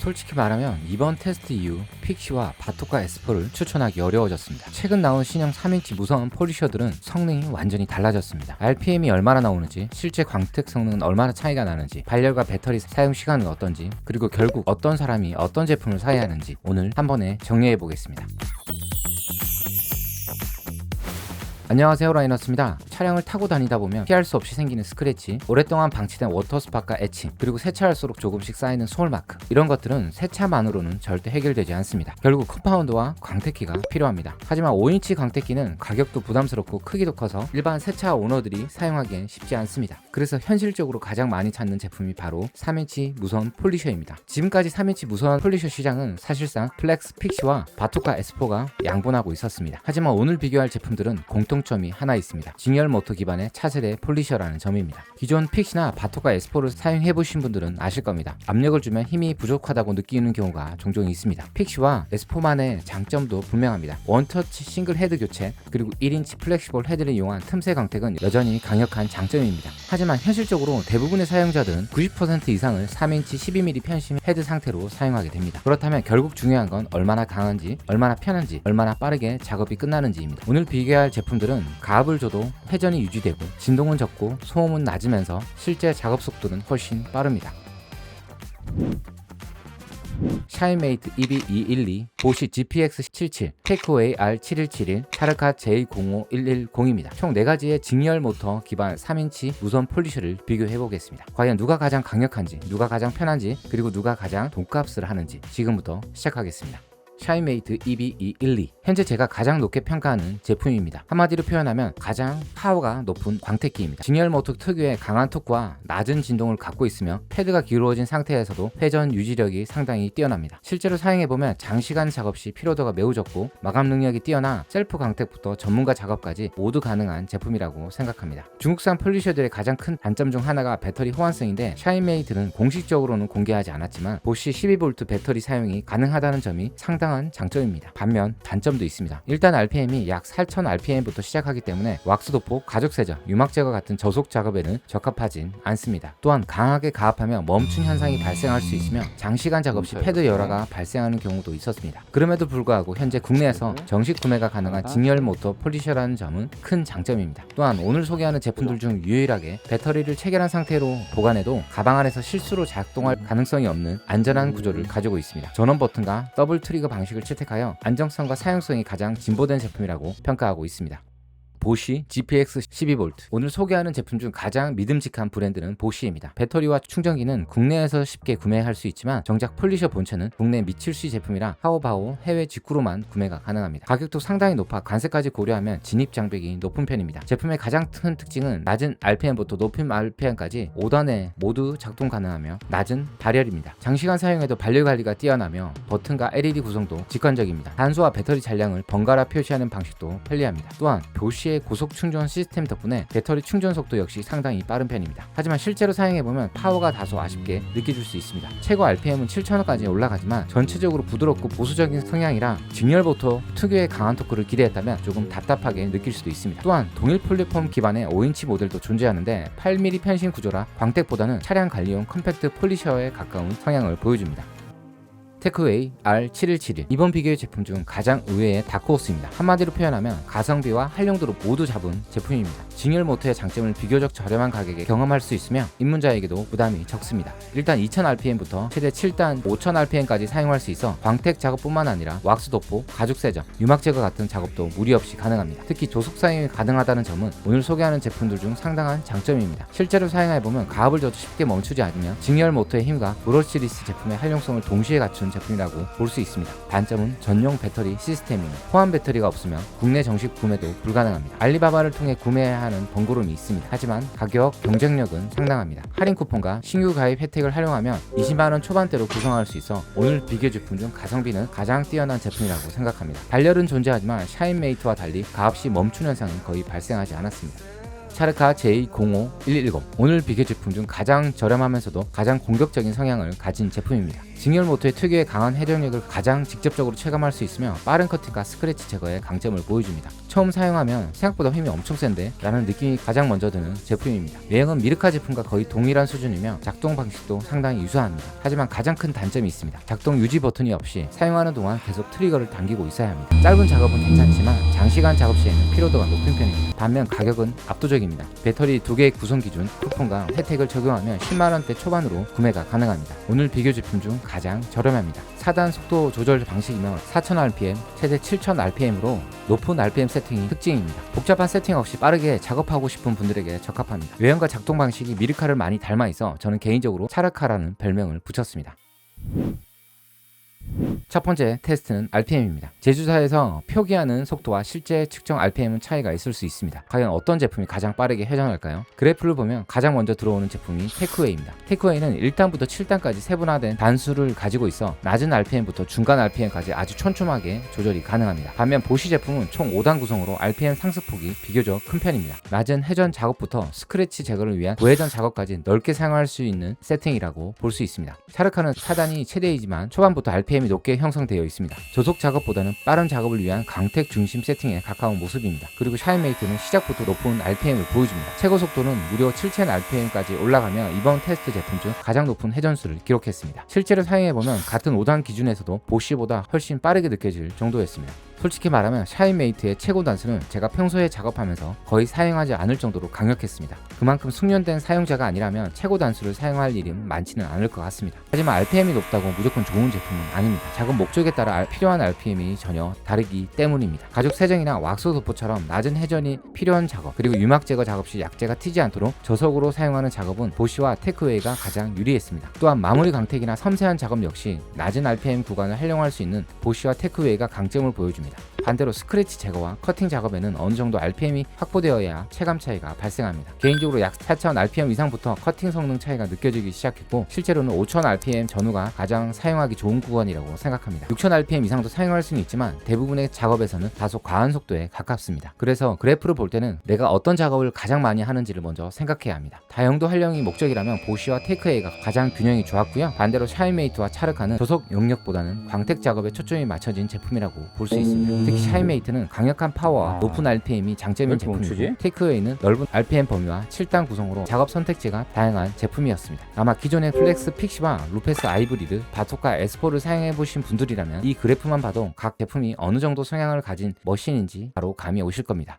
솔직히 말하면 이번 테스트 이후 픽시와 바토카 S4를 추천하기 어려워졌습니다. 최근 나온 신형 3인치 무선 폴리셔들은 성능이 완전히 달라졌습니다. RPM이 얼마나 나오는지, 실제 광택 성능은 얼마나 차이가 나는지, 발열과 배터리 사용 시간은 어떤지, 그리고 결국 어떤 사람이 어떤 제품을 사야 하는지 오늘 한 번에 정리해 보겠습니다. 안녕하세요, 라이너스입니다. 차량을 타고 다니다 보면 피할 수 없이 생기는 스크래치, 오랫동안 방치된 워터스팟과 에칭, 그리고 세차할수록 조금씩 쌓이는 소울마크, 이런 것들은 세차만으로는 절대 해결되지 않습니다. 결국 컴파운드와 광택기가 필요합니다. 하지만 5인치 광택기는 가격도 부담스럽고 크기도 커서 일반 세차 오너들이 사용하기엔 쉽지 않습니다. 그래서 현실적으로 가장 많이 찾는 제품이 바로 3인치 무선 폴리셔입니다. 지금까지 3인치 무선 폴리셔 시장은 사실상 플렉스, 픽시와 바토카 S4가 양분하고 있었습니다. 하지만 오늘 비교할 제품들은 공통점이 하나 있습니다. 직열 모터 기반의 차세대 폴리셔라는 점입니다. 기존 픽시나 바토카 S4를 사용해보신 분들은 아실 겁니다. 압력을 주면 힘이 부족하다고 느끼는 경우가 종종 있습니다. 픽시와 S4만의 장점도 분명합니다. 원터치 싱글 헤드 교체, 그리고 1인치 플렉시블 헤드를 이용한 틈새 광택은 여전히 강력한 장점입니다. 하지만 현실적으로 대부분의 사용자들은 90% 이상을 3인치 12mm 편심 헤드 상태로 사용하게 됩니다. 그렇다면 결국 중요한 건 얼마나 강한지, 얼마나 편한지, 얼마나 빠르게 작업이 끝나는지입니다. 오늘 비교할 제품들은 가압을 줘도 회전이 유지되고 진동은 적고 소음은 낮으면서 실제 작업 속도는 훨씬 빠릅니다. 샤인메이트 EB212, 보시 GPX77, 테크웨이 R7171, 차르카 J05110입니다. 총 4가지의 직열 모터 기반 3인치 무선 폴리셔를 비교해보겠습니다. 과연 누가 가장 강력한지, 누가 가장 편한지, 그리고 누가 가장 돈값을 하는지 지금부터 시작하겠습니다. 샤인메이트 EB212, 현재 제가 가장 높게 평가하는 제품입니다. 한마디로 표현하면 가장 파워가 높은 광택기입니다. 직열 모터 특유의 강한 토크와 낮은 진동을 갖고 있으며 패드가 기울어진 상태에서도 회전 유지력이 상당히 뛰어납니다. 실제로 사용해보면 장시간 작업 시 피로도가 매우 적고 마감 능력이 뛰어나 셀프 광택부터 전문가 작업까지 모두 가능한 제품이라고 생각합니다. 중국산 폴리셔들의 가장 큰 단점 중 하나가 배터리 호환성인데, 샤인메이트는 공식적으로는 공개하지 않았지만 보시 12V 배터리 사용이 가능하다는 점이 상당한 장점입니다. 반면 단점도 있습니다. 일단 RPM이 약 4000rpm부터 시작하기 때문에 왁스 도포, 가죽 세정, 유막 제거 같은 저속 작업에는 적합하진 않습니다. 또한 강하게 가압하면 멈춤 현상이 발생할 수 있으며 장시간 작업 시 패드 열화가 발생하는 경우도 있었습니다. 그럼에도 불구하고 현재 국내에서 정식 구매가 가능한 직열 모터 폴리셔라는 점은 큰 장점입니다. 또한 오늘 소개하는 제품들 중 유일하게 배터리를 체결한 상태로 보관해도 가방 안에서 실수로 작동할 가능성이 없는 안전한 구조를 가지고 있습니다. 전원 버튼과 더블 트리거 방식을 채택하여 안정성과 사용성이 가장 진보된 제품이라고 평가하고 있습니다. 보시 GPX12V, 오늘 소개하는 제품 중 가장 믿음직한 브랜드는 보시입니다. 배터리와 충전기는 국내에서 쉽게 구매할 수 있지만 정작 폴리셔 본체는 국내 미출시 제품이라 하오바오 해외 직구로만 구매가 가능합니다. 가격도 상당히 높아 관세까지 고려하면 진입 장벽이 높은 편입니다. 제품의 가장 큰 특징은 낮은 RPM부터 높은 RPM까지 5단에 모두 작동 가능하며 낮은 발열입니다. 장시간 사용해도 발열 관리가 뛰어나며 버튼과 LED 구성도 직관적입니다. 단수와 배터리 잔량을 번갈아 표시하는 방식도 편리합니다. 또한 보시 고속 충전 시스템 덕분에 배터리 충전 속도 역시 상당히 빠른 편입니다. 하지만 실제로 사용해보면 파워가 다소 아쉽게 느껴질 수 있습니다. 최고 RPM은 7000원까지 올라가지만 전체적으로 부드럽고 보수적인 성향이라 직열부터 특유의 강한 토크를 기대했다면 조금 답답하게 느낄 수도 있습니다. 또한 동일 플랫폼 기반의 5인치 모델도 존재하는데 8mm 편신 구조라 광택보다는 차량 관리용 컴팩트 폴리셔에 가까운 성향을 보여줍니다. 테크웨이 R7171, 이번 비교의 제품 중 가장 의외의 다크호스입니다. 한마디로 표현하면 가성비와 활용도로 모두 잡은 제품입니다. 직열 모터의 장점을 비교적 저렴한 가격에 경험할 수 있으며 입문자에게도 부담이 적습니다. 일단 2000rpm부터 최대 7단 5000rpm까지 사용할 수 있어 광택 작업뿐만 아니라 왁스 도포, 가죽 세정, 유막 제거 같은 작업도 무리 없이 가능합니다. 특히 조속 사용이 가능하다는 점은 오늘 소개하는 제품들 중 상당한 장점입니다. 실제로 사용해보면 가압을 줘도 쉽게 멈추지 않으며 직열 모터의 힘과 브러시리스 제품의 활용성을 동시에 갖춘 제품이라고 볼 수 있습니다. 단점은 전용 배터리 시스템이며 호환 배터리가 없으면 국내 정식 구매도 불가능합니다. 알리바바를 통해 구매해야 하는 번거로움이 있습니다. 하지만 가격 경쟁력은 상당합니다. 할인 쿠폰과 신규 가입 혜택을 활용하면 20만원 초반대로 구성할 수 있어 오늘 비교 제품 중 가성비는 가장 뛰어난 제품이라고 생각합니다. 발열은 존재하지만 샤인메이트와 달리 가압 시 멈춘 현상은 거의 발생하지 않았습니다. 차르카 J05110, 오늘 비교 제품 중 가장 저렴하면서도 가장 공격적인 성향을 가진 제품입니다. 직렬 모터의 특유의 강한 회전력을 가장 직접적으로 체감할 수 있으며 빠른 커팅과 스크래치 제거에 강점을 보여줍니다. 처음 사용하면 생각보다 힘이 엄청 센데 라는 느낌이 가장 먼저 드는 제품입니다. 외형은 미르카 제품과 거의 동일한 수준이며 작동 방식도 상당히 유사합니다. 하지만 가장 큰 단점이 있습니다. 작동 유지 버튼이 없이 사용하는 동안 계속 트리거를 당기고 있어야 합니다. 짧은 작업은 괜찮지만 장시간 작업 시에는 피로도가 높은 편입니다. 반면 가격은 압도적입니다. 배터리 2개의 구성 기준 쿠폰과 혜택을 적용하면 10만원대 초반으로 구매가 가능합니다. 오늘 비교 제품 중 가장 저렴합니다. 4단 속도 조절 방식이며 4000rpm, 최대 7000rpm으로 높은 RPM 세팅이 특징입니다. 복잡한 세팅 없이 빠르게 작업하고 싶은 분들에게 적합합니다. 외형과 작동 방식이 미르카를 많이 닮아 있어 저는 개인적으로 차르카라는 별명을 붙였습니다. 첫 번째 테스트는 RPM입니다. 제조사에서 표기하는 속도와 실제 측정 RPM은 차이가 있을 수 있습니다. 과연 어떤 제품이 가장 빠르게 회전할까요? 그래프를 보면 가장 먼저 들어오는 제품이 테크웨이입니다. 테크웨이는 1단부터 7단까지 세분화된 단수를 가지고 있어 낮은 RPM부터 중간 RPM까지 아주 촘촘하게 조절이 가능합니다. 반면 보시 제품은 총 5단 구성으로 RPM 상승폭이 비교적 큰 편입니다. 낮은 회전 작업부터 스크래치 제거를 위한 고회전 작업까지 넓게 사용할 수 있는 세팅이라고 볼 수 있습니다. 차르카는 4단이 최대이지만 초반부터 RPM이 높게 형성되어 있습니다. 조속 작업보다는 빠른 작업을 위한 강택 중심 세팅에 가까운 모습입니다. 그리고 샤인메이트는 시작부터 높은 RPM을 보여줍니다. 최고 속도는 무려 7000rpm까지 올라가며 이번 테스트 제품 중 가장 높은 회전수를 기록했습니다. 실제로 사용해보면 같은 5단 기준에서도 보쉬보다 훨씬 빠르게 느껴질 정도였습니다. 솔직히 말하면 샤인메이트의 최고 단수는 제가 평소에 작업하면서 거의 사용하지 않을 정도로 강력했습니다. 그만큼 숙련된 사용자가 아니라면 최고 단수를 사용할 일이 많지는 않을 것 같습니다. 하지만 RPM이 높다고 무조건 좋은 제품은 아닙니다. 작업 목적에 따라 필요한 RPM이 전혀 다르기 때문입니다. 가죽 세정이나 왁스 도포처럼 낮은 회전이 필요한 작업, 그리고 유막 제거 작업 시 약재가 튀지 않도록 저속으로 사용하는 작업은 보쉬와 테크웨이가 가장 유리했습니다. 또한 마무리 강택이나 섬세한 작업 역시 낮은 RPM 구간을 활용할 수 있는 보쉬와 테크웨이가 강점을 보여줍니다. 반대로 스크래치 제거와 커팅 작업에는 어느 정도 RPM이 확보되어야 체감 차이가 발생합니다. 개인적으로 약 4000rpm 이상부터 커팅 성능 차이가 느껴지기 시작했고 실제로는 5000rpm 전후가 가장 사용하기 좋은 구간이라고 생각합니다. 6000rpm 이상도 사용할 수는 있지만 대부분의 작업에서는 다소 과한 속도에 가깝습니다. 그래서 그래프를 볼 때는 내가 어떤 작업을 가장 많이 하는지를 먼저 생각해야 합니다. 다용도 활용이 목적이라면 보쉬와 테크웨이가 가장 균형이 좋았고요. 반대로 샤인메이트와 차르카는 저속 용역보다는 광택 작업에 초점이 맞춰진 제품이라고 볼 수 있습니다. 특히 샤인메이트는 강력한 파워와 높은 RPM이 장점인 제품이고 테크웨이는 넓은 RPM 범위와 7단 구성으로 작업 선택지가 다양한 제품이었습니다. 아마 기존의 플렉스 픽시와 루페스 아이브리드, 바토카 S4를 사용해보신 분들이라면 이 그래프만 봐도 각 제품이 어느 정도 성향을 가진 머신인지 바로 감이 오실 겁니다.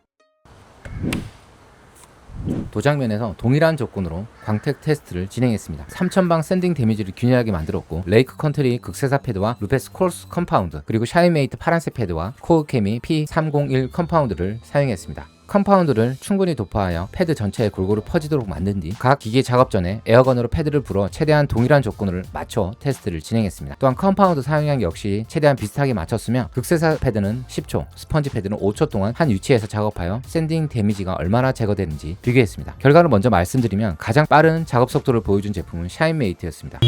도장면에서 동일한 조건으로 광택 테스트를 진행했습니다. 3000방 샌딩 데미지를 균일하게 만들었고 레이크 컨트리 극세사 패드와 루페스 콜스 컴파운드, 그리고 샤인메이트 파란색 패드와 코어케미 P301 컴파운드를 사용했습니다. 컴파운드를 충분히 도포하여 패드 전체에 골고루 퍼지도록 만든 뒤 각 기계 작업 전에 에어건으로 패드를 불어 최대한 동일한 조건을 맞춰 테스트를 진행했습니다. 또한 컴파운드 사용량 역시 최대한 비슷하게 맞췄으며 극세사 패드는 10초, 스펀지 패드는 5초 동안 한 위치에서 작업하여 샌딩 데미지가 얼마나 제거되는지 비교했습니다. 결과를 먼저 말씀드리면 가장 빠른 작업 속도를 보여준 제품은 샤인메이트였습니다.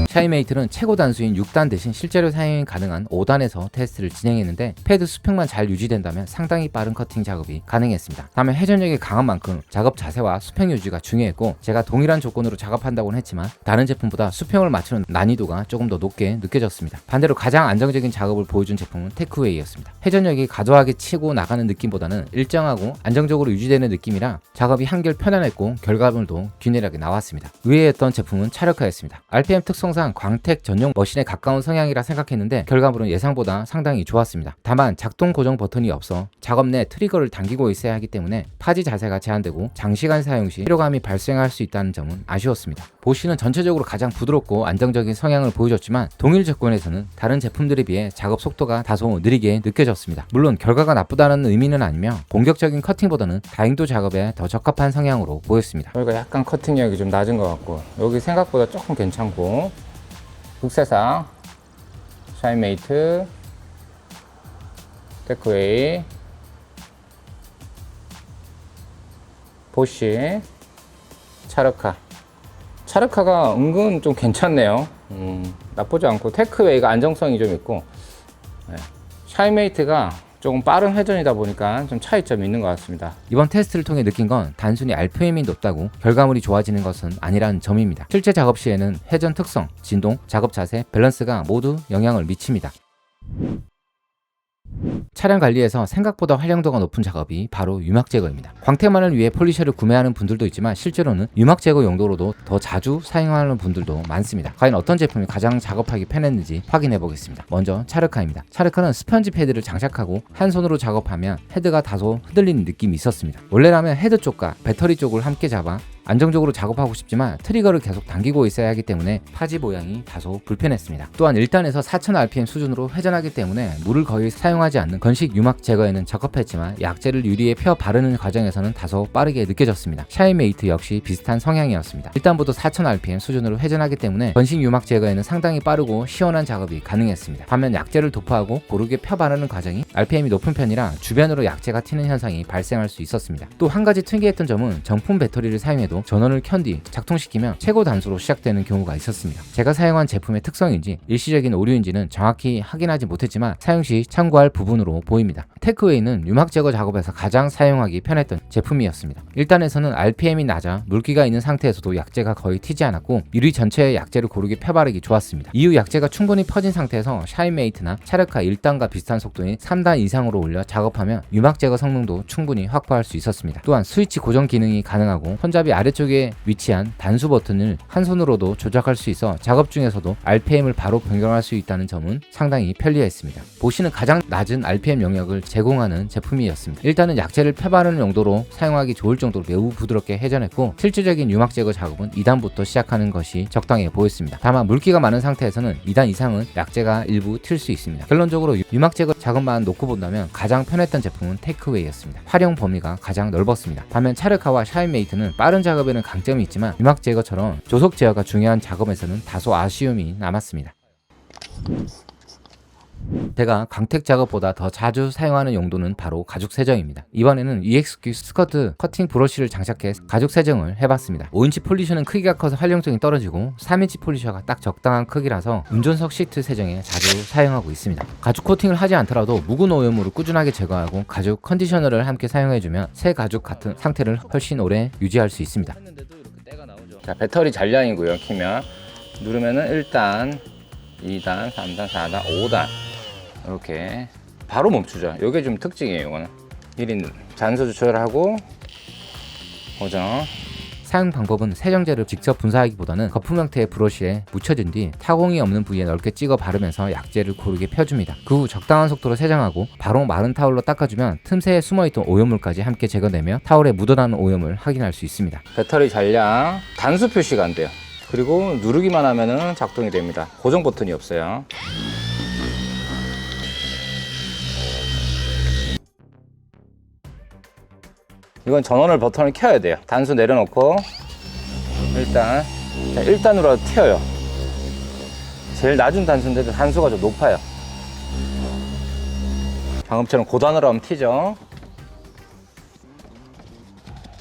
샤인메이트는 최고 단수인 6단 대신 실제로 사용이 가능한 5단에서 테스트를 진행했는데 패드 수평만 잘 유지된다면 상당히 빠른 커팅 작업이 가능했습니다. 다만 회전력이 강한 만큼 작업 자세와 수평 유지가 중요했고 제가 동일한 조건으로 작업한다고는 했지만 다른 제품보다 수평을 맞추는 난이도가 조금 더 높게 느껴졌습니다. 반대로 가장 안정적인 작업을 보여준 제품은 테크웨이였습니다. 회전력이 과도하게 치고 나가는 느낌보다는 일정하고 안정적으로 유지되는 느낌이라 작업이 한결 편안했고 결과물도 균일하게 나왔습니다. 의외였던 제품은 차르카였습니다. RPM 특성상 광택 전용 머신에 가까운 성향이라 생각했는데 결과물은 예상보다 상당히 좋았습니다. 다만 작동 고정 버튼이 없어 작업 내 트리거를 당기고 있어야 하기 때문에 파지 자세가 제한되고 장시간 사용 시 피로감이 발생할 수 있다는 점은 아쉬웠습니다. 보쉬는 전체적으로 가장 부드럽고 안정적인 성향을 보여줬지만 동일 조건에서는 다른 제품들에 비해 작업 속도가 다소 느리게 느껴졌습니다. 물론 결과가 나쁘다는 의미는 아니며 공격적인 커팅보다는 다용도 작업에 더 적합한 성향으로 보였습니다. 여기가 약간 커팅력이 좀 낮은 것 같고 여기 생각보다 조금 괜찮고 극세사, 샤인메이트, 테크웨이, 보쉬, 차르카가 은근 좀 괜찮네요. 나쁘지 않고 테크웨이가 안정성이 좀 있고 샤인메이트가 조금 빠른 회전이다 보니까 좀 차이점이 있는 것 같습니다. 이번 테스트를 통해 느낀 건 단순히 RPM이 높다고 결과물이 좋아지는 것은 아니라는 점입니다. 실제 작업 시에는 회전 특성, 진동, 작업 자세, 밸런스가 모두 영향을 미칩니다. 차량 관리에서 생각보다 활용도가 높은 작업이 바로 유막 제거입니다. 광택만을 위해 폴리셔를 구매하는 분들도 있지만 실제로는 유막 제거 용도로도 더 자주 사용하는 분들도 많습니다. 과연 어떤 제품이 가장 작업하기 편했는지 확인해 보겠습니다. 먼저 차르카입니다. 차르카는 스펀지 패드를 장착하고 한 손으로 작업하면 헤드가 다소 흔들리는 느낌이 있었습니다. 원래라면 헤드 쪽과 배터리 쪽을 함께 잡아 안정적으로 작업하고 싶지만 트리거를 계속 당기고 있어야 하기 때문에 파지 모양이 다소 불편했습니다. 또한 1단에서 4000rpm 수준으로 회전하기 때문에 물을 거의 사용하지 않는 건식 유막 제거에는 적합했지만 약재를 유리에 펴 바르는 과정에서는 다소 빠르게 느껴졌습니다. 샤인메이트 역시 비슷한 성향이었습니다. 1단부터 4000rpm 수준으로 회전하기 때문에 건식 유막 제거에는 상당히 빠르고 시원한 작업이 가능했습니다. 반면 약재를 도포하고 고르게 펴 바르는 과정이 RPM이 높은 편이라 주변으로 약재가 튀는 현상이 발생할 수 있었습니다. 또 한 가지 특이했던 점은 정품 배터리를 사용해도 전원을 켠 뒤 작동시키면 최고 단수로 시작되는 경우가 있었습니다. 제가 사용한 제품의 특성인지 일시적인 오류인지는 정확히 확인하지 못했지만 사용 시 참고할 부분으로 보입니다. 테크웨이는 유막 제거 작업에서 가장 사용하기 편했던 제품이었습니다. 1단에서는 RPM이 낮아 물기가 있는 상태에서도 약재가 거의 튀지 않았고 유리 전체에 약재를 고르게 펴바르기 좋았습니다. 이후 약재가 충분히 퍼진 상태에서 샤인메이트나 차르카 1단과 비슷한 속도인 3단 이상으로 올려 작업하면 유막 제거 성능도 충분히 확보할 수 있었습니다. 또한 스위치 고정 기능이 가능하고 손잡이 아래쪽에 위치한 단수 버튼을 한 손으로도 조작할 수 있어 작업 중에서도 RPM을 바로 변경할 수 있다는 점은 상당히 편리했습니다. 보시는 가장 낮은 RPM 영역을 제공하는 제품이었습니다. 일단은 약재를 펴바르는 용도로 사용하기 좋을 정도로 매우 부드럽게 회전했고 실질적인 유막 제거 작업은 2단부터 시작하는 것이 적당해 보였습니다. 다만 물기가 많은 상태에서는 2단 이상은 약재가 일부 튈 수 있습니다. 결론적으로 유막 제거 작업만 놓고 본다면 가장 편했던 제품은 테크웨이였습니다. 활용 범위가 가장 넓었습니다. 반면 차르카와 샤인메이트는 빠른 작업에는 강점이 있지만 유막 제거처럼 조속 제어가 중요한 작업에서는 다소 아쉬움이 남았습니다. 제가 광택 작업보다 더 자주 사용하는 용도는 바로 가죽 세정입니다. 이번에는 EXQ 스커트 커팅 브러쉬를 장착해 가죽 세정을 해봤습니다. 5인치 폴리셔는 크기가 커서 활용성이 떨어지고 3인치 폴리셔가 딱 적당한 크기라서 운전석 시트 세정에 자주 사용하고 있습니다. 가죽 코팅을 하지 않더라도 묵은 오염물을 꾸준하게 제거하고 가죽 컨디셔너를 함께 사용해주면 새 가죽 같은 상태를 훨씬 오래 유지할 수 있습니다. 자, 배터리 잔량이고요. 키면 누르면은 1단, 2단, 3단, 4단, 5단 이렇게 바로 멈추죠. 이게 좀 특징이에요. 이거는 1인 잔소 조절하고 고정. 사용 방법은 세정제를 직접 분사하기보다는 거품 형태의 브러쉬에 묻혀준 뒤 타공이 없는 부위에 넓게 찍어 바르면서 약재를 고르게 펴줍니다. 그 후 적당한 속도로 세정하고 바로 마른 타올로 닦아주면 틈새에 숨어있던 오염물까지 함께 제거되며 타올에 묻어나는 오염을 확인할 수 있습니다. 배터리 잔량 단수 표시가 안 돼요. 그리고 누르기만 하면은 작동이 됩니다. 고정 버튼이 없어요. 이건 전원을 버튼을 켜야 돼요. 단수 내려놓고 일단 1단으로 튀어요. 제일 낮은 단수인데도 단수가 좀 높아요. 방금처럼 고단으로 하면 튀죠.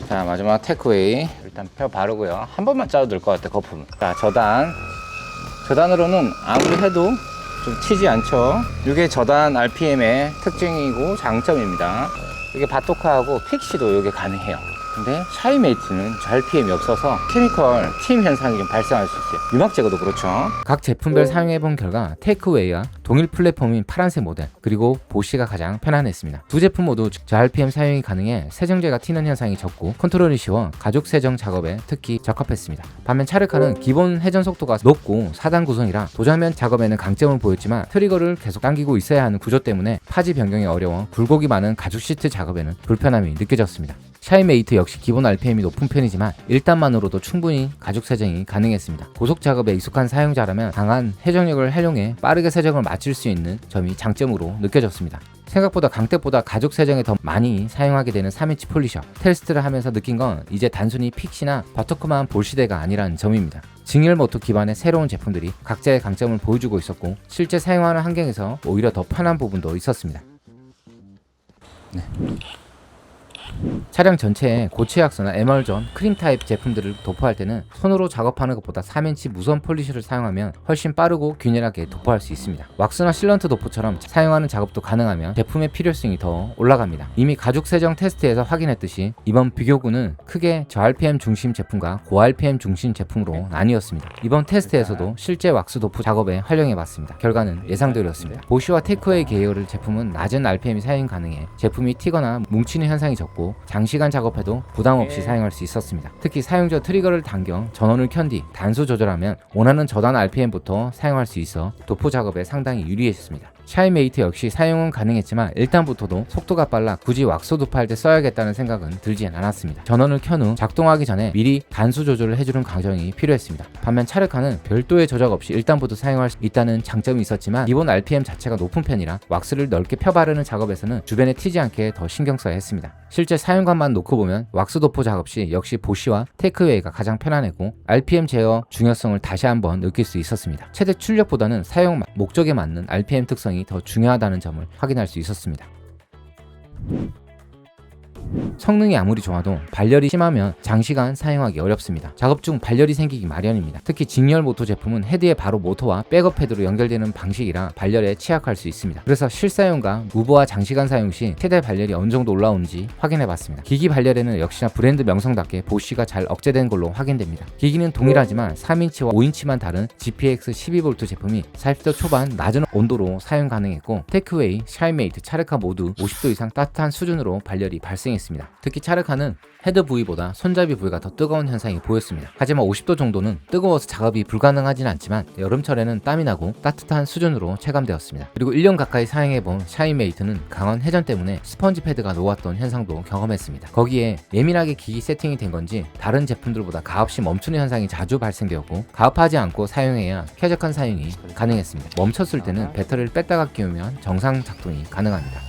자, 마지막 테크웨이 일단 펴 바르고요. 한 번만 짜도 될 것 같아요. 거품은. 자, 저단으로는 아무리 해도 좀 튀지 않죠. 이게 저단 RPM의 특징이고 장점입니다. 이게 바토카하고 픽시도 이게 가능해요. 근데 샤인메이트는 RPM이 없어서 케미컬 튀임 현상이 좀 발생할 수 있어요. 유막 제거도 그렇죠. 각 제품별 사용해본 결과 테이크웨이와 동일 플랫폼인 파란색 모델 그리고 보쉬가 가장 편안했습니다. 두 제품 모두 저RPM 사용이 가능해 세정제가 튀는 현상이 적고 컨트롤이 쉬워 가죽 세정 작업에 특히 적합했습니다. 반면 차르카는 기본 회전 속도가 높고 4단 구성이라 도장면 작업에는 강점을 보였지만 트리거를 계속 당기고 있어야 하는 구조 때문에 파지 변경이 어려워 굴곡이 많은 가죽 시트 작업에는 불편함이 느껴졌습니다. 샤인메이트 역시 기본 RPM이 높은 편이지만 1단만으로도 충분히 가죽 세정이 가능했습니다. 고속 작업에 익숙한 사용자라면 강한 회전력을 활용해 빠르게 세정을 마칠 수 있는 점이 장점으로 느껴졌습니다. 생각보다 광택보다 가죽 세정에 더 많이 사용하게 되는 3인치 폴리셔 테스트를 하면서 느낀 건 이제 단순히 픽시나 바토크만 볼 시대가 아니라는 점입니다. 직렬 모터 기반의 새로운 제품들이 각자의 강점을 보여주고 있었고 실제 사용하는 환경에서 오히려 더 편한 부분도 있었습니다. 네. 차량 전체에 고체약소나 에멀전, 크림 타입 제품들을 도포할 때는 손으로 작업하는 것보다 3인치 무선 폴리셔를 사용하면 훨씬 빠르고 균일하게 도포할 수 있습니다. 왁스나 실런트 도포처럼 사용하는 작업도 가능하면 제품의 필요성이 더 올라갑니다. 이미 가죽 세정 테스트에서 확인했듯이 이번 비교군은 크게 저RPM 중심 제품과 고RPM 중심 제품으로 나뉘었습니다. 이번 테스트에서도 실제 왁스 도포 작업에 활용해봤습니다. 결과는 예상대로였습니다. 보쉬와 테크웨이 계열의 제품은 낮은 RPM이 사용 가능해 제품이 튀거나 뭉치는 현상이 적고 장시간 작업해도 부담 없이 사용할 수 있었습니다. 특히 사용 전 트리거를 당겨 전원을 켠 뒤 단수 조절하면 원하는 저단 RPM부터 사용할 수 있어 도포 작업에 상당히 유리했습니다. 샤인메이트 역시 사용은 가능했지만 일단부터도 속도가 빨라 굳이 왁스 도포할 때 써야겠다는 생각은 들진 않았습니다. 전원을 켠 후 작동하기 전에 미리 단수 조절을 해주는 과정이 필요했습니다. 반면 차르카는 별도의 조작 없이 일단부터 사용할 수 있다는 장점이 있었지만 기본 RPM 자체가 높은 편이라 왁스를 넓게 펴바르는 작업에서는 주변에 튀지 않게 더 신경 써야 했습니다. 실제 사용감만 놓고 보면 왁스 도포 작업 시 역시 보쉬와 테크웨이가 가장 편안했고 RPM 제어 중요성을 다시 한번 느낄 수 있었습니다. 최대 출력보다는 사용 목적에 맞는 RPM 특성이 더 중요하다는 점을 확인할 수 있었습니다. 성능이 아무리 좋아도 발열이 심하면 장시간 사용하기 어렵습니다. 작업 중 발열이 생기기 마련입니다. 특히 직열 모터 제품은 헤드에 바로 모터와 백업 패드로 연결되는 방식이라 발열에 취약할 수 있습니다. 그래서 실사용과 무보와 장시간 사용 시 최대 발열이 어느 정도 올라오는지 확인해봤습니다. 기기 발열에는 역시나 브랜드 명성답게 보쉬가 잘 억제된 걸로 확인됩니다. 기기는 동일하지만 3인치와 5인치만 다른 GPX 12V 제품이 40도 초반 낮은 온도로 사용 가능했고 테크웨이, 샤인메이트, 차르카 모두 50도 이상 따뜻한 수준으로 발열이 발생했습니다. 특히 차르카는 헤드 부위보다 손잡이 부위가 더 뜨거운 현상이 보였습니다. 하지만 50도 정도는 뜨거워서 작업이 불가능하진 않지만 여름철에는 땀이 나고 따뜻한 수준으로 체감되었습니다. 그리고 1년 가까이 사용해본 샤인메이트는 강한 회전 때문에 스펀지 패드가 녹았던 현상도 경험했습니다. 거기에 예민하게 기기 세팅이 된 건지 다른 제품들보다 가압시 멈추는 현상이 자주 발생되었고 가압하지 않고 사용해야 쾌적한 사용이 가능했습니다. 멈췄을 때는 배터리를 뺐다가 끼우면 정상 작동이 가능합니다.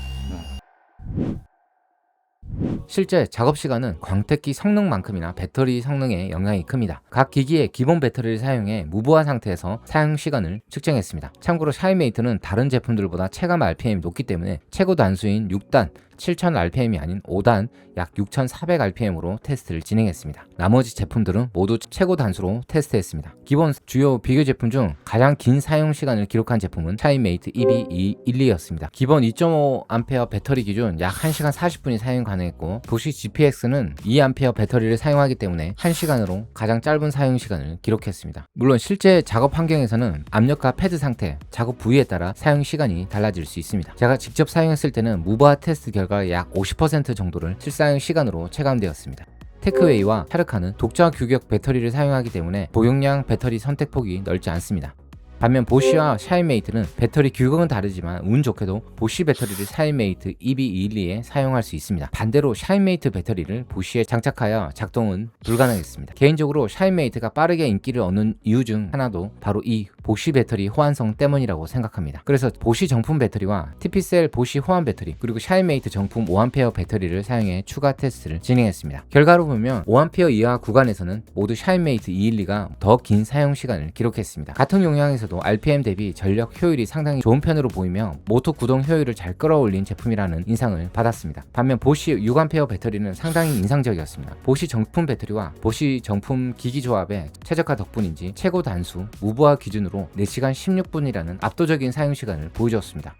실제 작업 시간은 광택기 성능만큼이나 배터리 성능에 영향이 큽니다. 각 기기의 기본 배터리를 사용해 무보화 상태에서 사용 시간을 측정했습니다. 참고로 샤인메이트는 다른 제품들보다 체감 RPM이 높기 때문에 최고 단수인 6단 7000rpm이 아닌 5단 약 6400rpm으로 테스트를 진행했습니다. 나머지 제품들은 모두 최고 단수로 테스트했습니다. 기본 주요 비교 제품 중 가장 긴 사용 시간을 기록한 제품은 샤인메이트 EB212였습니다. 기본 2.5A 배터리 기준 약 1시간 40분이 사용 가능했고 보쉬 GPX는 2A 배터리를 사용하기 때문에 1시간으로 가장 짧은 사용 시간을 기록했습니다. 물론 실제 작업 환경에서는 압력과 패드 상태, 작업 부위에 따라 사용 시간이 달라질 수 있습니다. 제가 직접 사용했을 때는 무보화 테스트 결과 약 50% 정도를 실사용 시간으로 체감되었습니다. 테크웨이와 차르카는 독자 규격 배터리를 사용하기 때문에 고용량 배터리 선택폭이 넓지 않습니다. 반면 보쉬와 샤인메이트는 배터리 규격은 다르지만 운 좋게도 보쉬 배터리를 샤인메이트 EB212에 사용할 수 있습니다. 반대로 샤인메이트 배터리를 보쉬에 장착하여 작동은 불가능했습니다. 개인적으로 샤인메이트가 빠르게 인기를 얻는 이유 중 하나도 바로 이 보쉬 배터리 호환성 때문이라고 생각합니다. 그래서 보쉬 정품 배터리와 TPCell 보쉬 호환 배터리 그리고 샤인메이트 정품 5A 배터리를 사용해 추가 테스트를 진행했습니다. 결과로 보면 5A 이하 구간에서는 모두 샤인메이트 212가 더 긴 사용 시간을 기록했습니다. 같은 용량에서도 RPM 대비 전력 효율이 상당히 좋은 편으로 보이며 모터 구동 효율을 잘 끌어올린 제품이라는 인상을 받았습니다. 반면 보쉬 6A 배터리는 상당히 인상적이었습니다. 보쉬 정품 배터리와 보쉬 정품 기기 조합의 최적화 덕분인지 최고 단수 무보화 기준으로 4시간 16분이라는 압도적인 사용 시간을 보여주었습니다.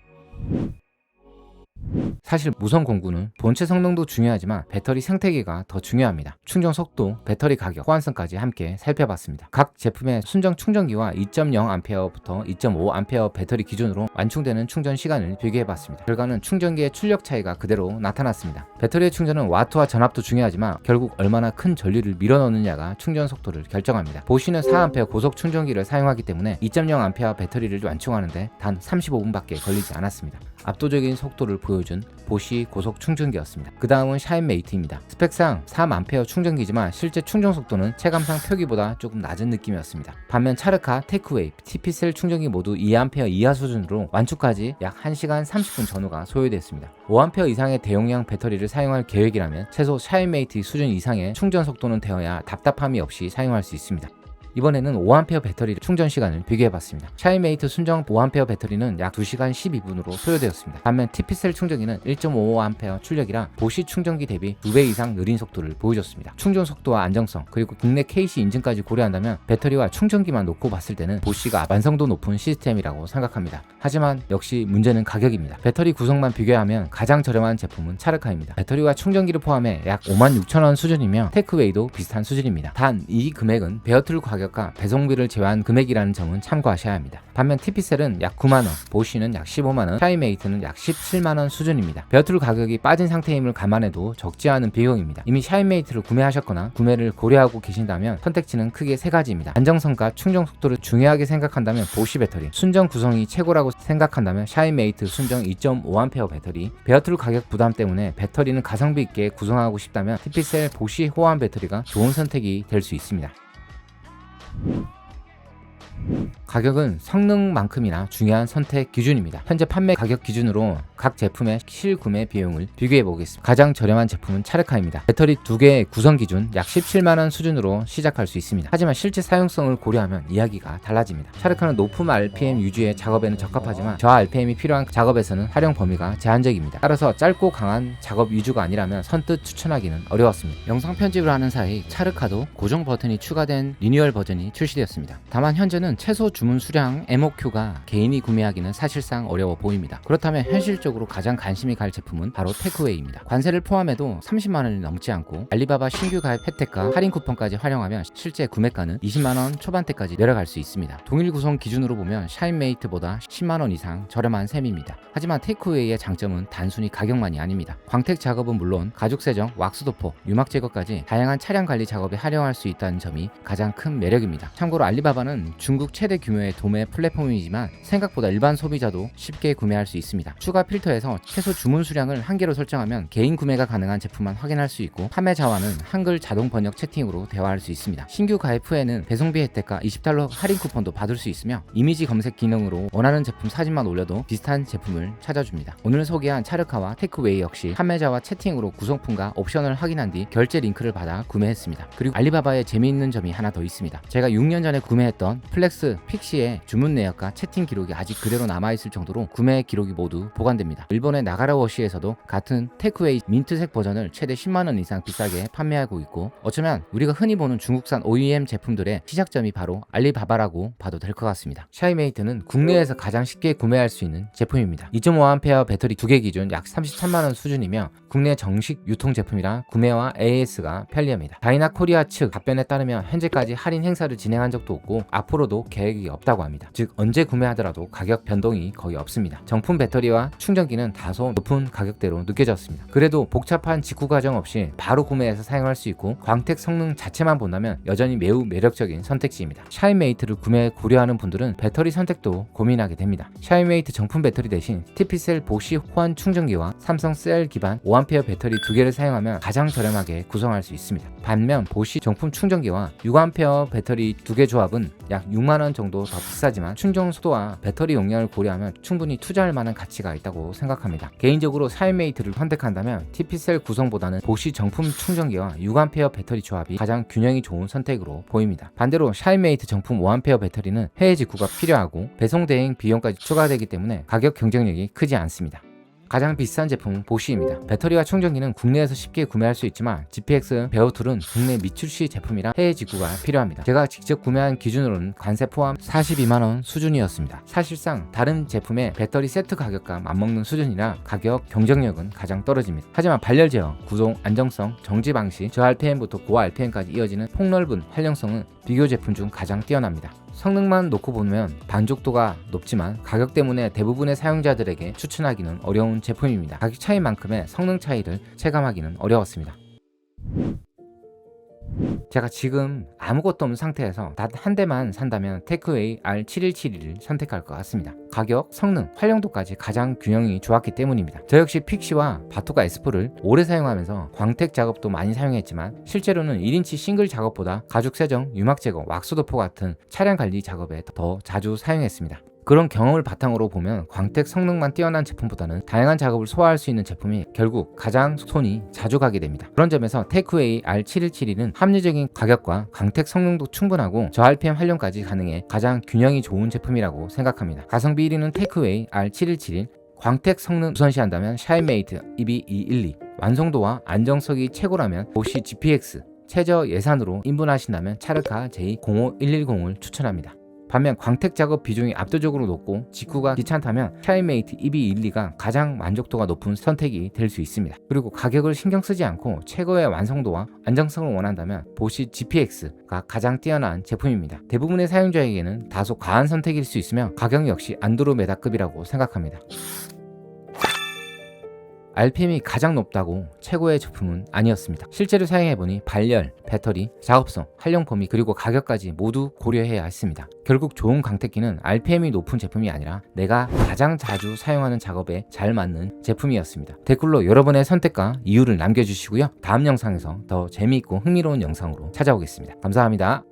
사실 무선 공구는 본체 성능도 중요하지만 배터리 생태계가 더 중요합니다. 충전 속도, 배터리 가격, 호환성까지 함께 살펴봤습니다. 각 제품의 순정 충전기와 2.0A부터 2.5A 배터리 기준으로 완충되는 충전 시간을 비교해봤습니다. 결과는 충전기의 출력 차이가 그대로 나타났습니다. 배터리의 충전은 와트와 전압도 중요하지만 결국 얼마나 큰 전류를 밀어넣느냐가 충전 속도를 결정합니다. 보쉬는 4A 고속 충전기를 사용하기 때문에 2.0A 배터리를 완충하는데 단 35분밖에 걸리지 않았습니다. 압도적인 속도를 보여준 보쉬 고속 충전기였습니다. 그 다음은 샤인메이트입니다. 스펙상 3A 충전기지만 실제 충전 속도는 체감상 표기보다 조금 낮은 느낌이었습니다. 반면 차르카, 테크웨이, TPCell 충전기 모두 2A 이하 수준으로 완충까지 약 1시간 30분 전후가 소요됐습니다. 5A 이상의 대용량 배터리를 사용할 계획이라면 최소 샤인메이트 수준 이상의 충전 속도는 되어야 답답함이 없이 사용할 수 있습니다. 이번에는 5A 배터리 충전 시간을 비교해봤습니다. 샤이메이트 순정 5A 배터리는 약 2시간 12분으로 소요되었습니다. 반면 TP셀 충전기는 1.55A 출력이라 보시 충전기 대비 2배 이상 느린 속도를 보여줬습니다. 충전 속도와 안정성 그리고 국내 KC 인증까지 고려한다면 배터리와 충전기만 놓고 봤을 때는 보시가 완성도 높은 시스템이라고 생각합니다. 하지만 역시 문제는 가격입니다. 배터리 구성만 비교하면 가장 저렴한 제품은 차르카입니다. 배터리와 충전기를 포함해 약 56,000원 수준이며 테크웨이도 비슷한 수준입니다. 단 이 금액은 베어툴 가격과 배송비를 제외한 금액이라는 점은 참고하셔야 합니다. 반면 TP셀은 약 9만원, 보시는 약 15만원, 샤이메이트는 약 17만원 수준입니다. 베어툴 가격이 빠진 상태임을 감안해도 적지 않은 비용입니다. 이미 샤이메이트를 구매하셨거나 구매를 고려하고 계신다면 선택지는 크게 세 가지입니다. 안정성과 충전 속도를 중요하게 생각한다면 보시 배터리, 순정 구성이 최고라고 생각한다면 샤이메이트 순정 2.5A 배터리, 베어툴 가격 부담 때문에 배터리는 가성비 있게 구성하고 싶다면 TP셀 보시 호환 배터리가 좋은 선택이 될 수 있습니다. 가격은 성능만큼이나 중요한 선택 기준입니다. 현재 판매 가격 기준으로 각 제품의 실구매 비용을 비교해 보겠습니다. 가장 저렴한 제품은 차르카입니다. 배터리 2개의 구성 기준 약 17만원 수준으로 시작할 수 있습니다. 하지만 실제 사용성을 고려하면 이야기가 달라집니다. 차르카는 높은 RPM 유지의 작업에는 적합하지만 저하 RPM이 필요한 작업에서는 활용 범위가 제한적입니다. 따라서 짧고 강한 작업 위주가 아니라면 선뜻 추천하기는 어려웠습니다. 영상 편집을 하는 사이 차르카도 고정 버튼이 추가된 리뉴얼 버전이 출시되었습니다. 다만 현재는 최소 주문 수량 MOQ가 개인이 구매하기는 사실상 어려워 보입니다. 그렇다면 현실적으로 가장 관심이 갈 제품은 바로 테크웨이입니다. 관세를 포함해도 30만원이 넘지 않고 알리바바 신규 가입 혜택과 할인 쿠폰까지 활용하면 실제 구매가는 20만원 초반대까지 내려갈 수 있습니다. 동일 구성 기준으로 보면 샤인메이트보다 10만원 이상 저렴한 셈입니다. 하지만 테크웨이의 장점은 단순히 가격만이 아닙니다. 광택 작업은 물론 가죽 세정, 왁스 도포, 유막 제거까지 다양한 차량 관리 작업에 활용할 수 있다는 점이 가장 큰 매력입니다. 참고로 알리바바는 중국 최대 규모의 도매 플랫폼이지만 생각보다 일반 소비자도 쉽게 구매할 수 있습니다. 추가 필터에서 최소 주문 수량을 1개로 설정하면 개인 구매가 가능한 제품만 확인할 수 있고 판매자와는 한글 자동 번역 채팅으로 대화할 수 있습니다. 신규 가입 후에는 배송비 혜택과 $20 할인 쿠폰도 받을 수 있으며 이미지 검색 기능으로 원하는 제품 사진만 올려도 비슷한 제품을 찾아줍니다. 오늘 소개한 차르카와 테크웨이 역시 판매자와 채팅으로 구성품과 옵션을 확인한 뒤 결제 링크를 받아 구매했습니다. 그리고 알리바바에 재미있는 점이 하나 더 있습니다. 제가 6년 전에 구매했던 플렉스 픽시의 주문 내역과 채팅 기록이 아직 그대로 남아있을 정도로 구매 기록이 모두 보관됩니다. 일본의 나가라워시에서도 같은 테크웨이 민트색 버전을 최대 10만원 이상 비싸게 판매하고 있고 어쩌면 우리가 흔히 보는 중국산 OEM 제품들의 시작점이 바로 알리바바라고 봐도 될 것 같습니다. 샤이메이트는 국내에서 가장 쉽게 구매할 수 있는 제품입니다. 2.5A 배터리 2개 기준 약 33만원 수준이며 국내 정식 유통 제품이라 구매와 AS가 편리합니다. 다이나 코리아 측 답변에 따르면 현재까지 할인 행사를 진행한 적도 없고 앞으로도 계획이 없다고 합니다. 즉 언제 구매하더라도 가격 변동이 거의 없습니다. 정품 배터리와 충전기는 다소 높은 가격대로 느껴졌습니다. 그래도 복잡한 직구 과정 없이 바로 구매해서 사용할 수 있고 광택 성능 자체만 본다면 여전히 매우 매력적인 선택지입니다. 샤인메이트를 구매 고려하는 분들은 배터리 선택도 고민하게 됩니다. 샤인메이트 정품 배터리 대신 TP셀 보시 호환 충전기와 삼성 셀 기반 5A 배터리 2개를 사용하면 가장 저렴하게 구성할 수 있습니다. 반면 보시 정품 충전기와 6A 배터리 2개 조합은 약 6만원 정도 더 비싸지만 충전 속도와 배터리 용량을 고려하면 충분히 투자할 만한 가치가 있다고 생각합니다. 개인적으로 샤인메이트를 선택한다면 TP셀 구성보다는 보시 정품 충전기와 6A 배터리 조합이 가장 균형이 좋은 선택으로 보입니다. 반대로 샤인메이트 정품 5A 배터리는 해외 직구가 필요하고 배송 대행 비용까지 추가되기 때문에 가격 경쟁력이 크지 않습니다. 가장 비싼 제품은 보시입니다. 배터리와 충전기는 국내에서 쉽게 구매할 수 있지만 GPX 베어툴은 국내 미출시 제품이라 해외 직구가 필요합니다. 제가 직접 구매한 기준으로는 관세 포함 42만원 수준이었습니다. 사실상 다른 제품의 배터리 세트 가격과 맞먹는 수준이라 가격 경쟁력은 가장 떨어집니다. 하지만 발열 제어, 구동 안정성, 정지 방식, 저 RPM부터 고 RPM까지 이어지는 폭넓은 활용성은 비교 제품 중 가장 뛰어납니다. 성능만 놓고 보면 만족도가 높지만 가격 때문에 대부분의 사용자들에게 추천하기는 어려운 제품입니다. 가격 차이만큼의 성능 차이를 체감하기는 어려웠습니다. 제가 지금 아무것도 없는 상태에서 단 한 대만 산다면 테크웨이 R7171을 선택할 것 같습니다. 가격, 성능, 활용도까지 가장 균형이 좋았기 때문입니다. 저 역시 픽시와 바토가 S4를 오래 사용하면서 광택 작업도 많이 사용했지만 실제로는 1인치 싱글 작업보다 가죽 세정, 유막 제거, 왁스 도포 같은 차량 관리 작업에 더 자주 사용했습니다. 그런 경험을 바탕으로 보면 광택 성능만 뛰어난 제품보다는 다양한 작업을 소화할 수 있는 제품이 결국 가장 손이 자주 가게 됩니다. 그런 점에서 테크웨이 R717은 합리적인 가격과 광택 성능도 충분하고 저RPM 활용까지 가능해 가장 균형이 좋은 제품이라고 생각합니다. 가성비 1위는 테크웨이 R717, 광택 성능 우선시한다면 샤인메이트 EB212, 완성도와 안정성이 최고라면 보시 GPX, 최저 예산으로 인분하신다면 차르카 J05110을 추천합니다. 반면 광택 작업 비중이 압도적으로 높고 직구가 귀찮다면 샤인메이트 EB212가 가장 만족도가 높은 선택이 될 수 있습니다. 그리고 가격을 신경 쓰지 않고 최고의 완성도와 안정성을 원한다면 보시 GPX가 가장 뛰어난 제품입니다. 대부분의 사용자에게는 다소 과한 선택일 수 있으며 가격 역시 안드로메다급이라고 생각합니다. RPM이 가장 높다고 최고의 제품은 아니었습니다. 실제로 사용해보니 발열, 배터리, 작업성, 활용 범위 그리고 가격까지 모두 고려해야 했습니다. 결국 좋은 광택기는 RPM이 높은 제품이 아니라 내가 가장 자주 사용하는 작업에 잘 맞는 제품이었습니다. 댓글로 여러분의 선택과 이유를 남겨주시고요. 다음 영상에서 더 재미있고 흥미로운 영상으로 찾아오겠습니다. 감사합니다.